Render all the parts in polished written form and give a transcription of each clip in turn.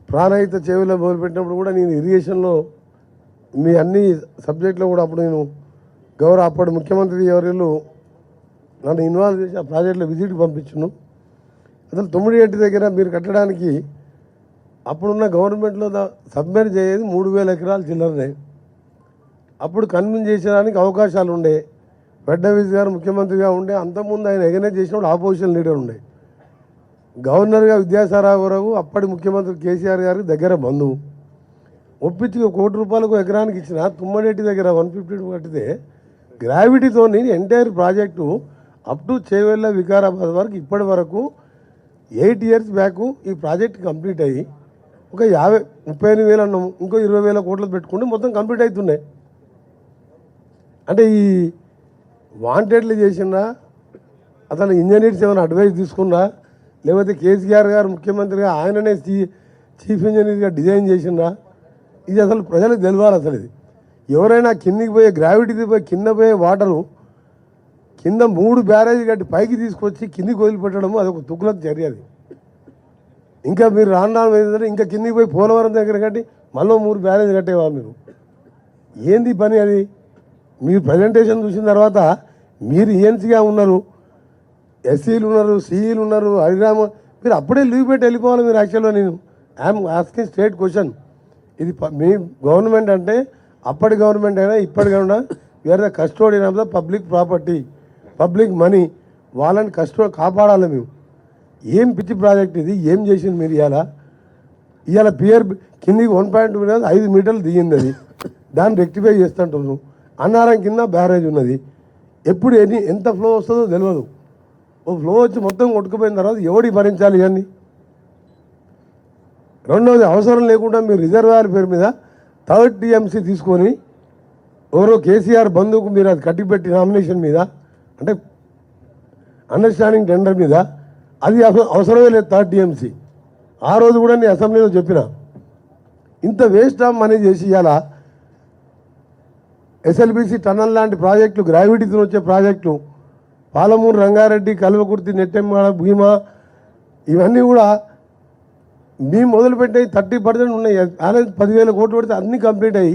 ప్రాణహిత చెవిలో మొదలుపెట్టినప్పుడు కూడా నేను ఇరిగేషన్లో మీ అన్ని సబ్జెక్టులో కూడా అప్పుడు నేను అప్పటి ముఖ్యమంత్రి ఎవరు నన్ను ఇన్వాల్వ్ చేసి ఆ ప్రాజెక్టులో విజిట్కి పంపించును. అసలు తొమ్మిడిగట్టి దగ్గర మీరు కట్టడానికి అప్పుడున్న గవర్నమెంట్లో సబ్మెర్జ్ చేయేది 3,000 ఎకరాలు చిల్లరనే. అప్పుడు కన్విన్స్ చేసేదానికి అవకాశాలు ఉండే. ఫడ్నవీస్ గారు ముఖ్యమంత్రిగా ఉండే, అంతకుముందు ఆయన ఎగనైజ్ చేసినప్పుడు ఆపోజిషన్ లీడర్ ఉండే. గవర్నర్గా విద్యాసాగరరావు అప్పటి ముఖ్యమంత్రి కేసీఆర్ గారికి దగ్గర బంధువు. ఒప్పించి ₹1 కోటి ఎకరానికి ఇచ్చిన తుమ్మడేటి దగ్గర 152 కట్టితే గ్రావిటీతో entire project up to Chevella Vikarabad వరకు ఇప్పటి వరకు 8 ఇయర్స్ బ్యాక్ ఈ ప్రాజెక్ట్ కంప్లీట్ అయ్యి ఒక 38,000 అన్నాము, ఇంకో 20,000 కోట్లు పెట్టుకుంటే మొత్తం కంప్లీట్ అవుతున్నాయి. అంటే ఈ వాంటెడ్లు చేసినా అసలు ఇంజనీర్స్ ఏమైనా అడ్వైస్ తీసుకున్నా, లేకపోతే కేసీఆర్ గారు ముఖ్యమంత్రిగా ఆయననే చీఫ్ ఇంజనీర్గా డిజైన్ చేసినా, ఇది అసలు ప్రజలకు తెలియాలి. అసలు ఇది ఎవరైనా కిందికి పోయే గ్రావిటీకి పోయి కింద పోయే వాటరు కింద 3 బ్యారేజ్ కట్టి పైకి తీసుకొచ్చి కిందికి వదిలిపెట్టడము అదొక తుగ్లక్ చర్య. అది ఇంకా మీరు రాను ఏంటంటే ఇంకా కిందికి పోయి పోలవరం దగ్గర కట్టి మళ్ళీ 3 బ్యారేజ్ కట్టేవా మీరు? ఏంది పని అది? మీరు ప్రజెంటేషన్ చూసిన తర్వాత మీరు ఈఎన్సీగా ఉన్నారు, ఎస్సీలు ఉన్నారు, సిఈలు ఉన్నారు, హరిరామ, మీరు అప్పుడే లీవ్ పెట్టి వెళ్ళిపోవాలి మీరు. యాక్చువల్గా నేను ఐఎమ్ ఆస్కింగ్ స్ట్రేట్ క్వశ్చన్. ఇది మీ గవర్నమెంట్ అంటే అప్పటి గవర్నమెంట్ అయినా ఇప్పటి government we are the custodian of the public property, public money. వాళ్ళని కాపాడాలి మేము. ఏం పిచ్చి ప్రాజెక్ట్ ఇది? ఏం చేసింది మీరు? ఇవాళ పియర్ కిందికి 1.2 మీటర్స్ 5 మీటర్లు దిగింది. అది దాన్ని రెక్టిఫై చేస్తుంటున్నాం. అన్నారం కింద బ్యారేజ్ ఉన్నది. ఎప్పుడు ఎంత ఫ్లో వస్తుందో తెలియదు. ఓ ఫ్లో వచ్చి మొత్తం కొట్టుకుపోయిన తర్వాత ఎవడి భరించాలి ఇవన్నీ? రెండవది, అవసరం లేకుండా మీరు రిజర్వాయర్ పేరు మీద 3rd TMC తీసుకొని ఎవరో కేసీఆర్ బంధువుకు మీరు అది కట్టిపెట్టి నామినేషన్ మీద, అంటే అండర్స్టాండింగ్ టెండర్ మీద, అది అవసరమే లేదు 3rd TMC. ఆ రోజు కూడా నేను అసెంబ్లీలో చెప్పిన, ఇంత వేస్ట్ ఆఫ్ మనీ చేసి ఇవాళ SLBC టన్నల్ లాంటి ప్రాజెక్టులు, గ్రావిటీతో వచ్చే ప్రాజెక్టులు, పాలమూరు రంగారెడ్డి, కల్వకుర్తి, నెట్టెమ్మాడ, భీమా, ఇవన్నీ కూడా మేము మొదలుపెట్టాయి 30% ఉన్నాయి. బ్యాలెన్స్ 10,000 కోట్లు పెడితే అన్నీ కంప్లీట్ అయ్యి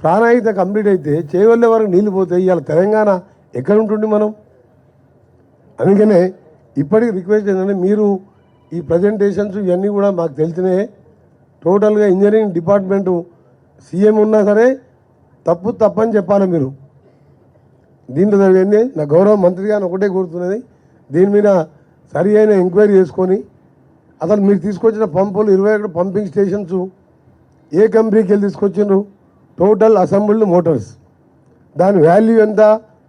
ప్రాణాయిత కంప్లీట్ అయితే చేవెళ్ళే వరకు నీళ్ళు పోతాయి. ఇవాళ తెలంగాణ ఎక్కడ ఉంటుంది మనం? అందుకనే ఇప్పటికి రిక్వెస్ట్ ఏంటంటే మీరు ఈ ప్రజెంటేషన్స్ ఇవన్నీ కూడా మాకు తెలిసినాయి. టోటల్గా ఇంజనీరింగ్ డిపార్ట్మెంటు సీఎం ఉన్నా సరే తప్పని చెప్పాలి మీరు. దీంట్లో జరిగింది నా గౌరవ మంత్రిగా ఒకటే కోరుతున్నది, దీని మీద సరి అయిన ఎంక్వైరీ చేసుకొని అసలు మీరు తీసుకొచ్చిన పంపులు 21 పంపింగ్ స్టేషన్స్ ఏ కంపెనీకి వెళ్ళి తీసుకొచ్చిండ్రు? టోటల్ అసెంబ్ల్డ్ మోటార్స్, దాని వాల్యూ ఎంత?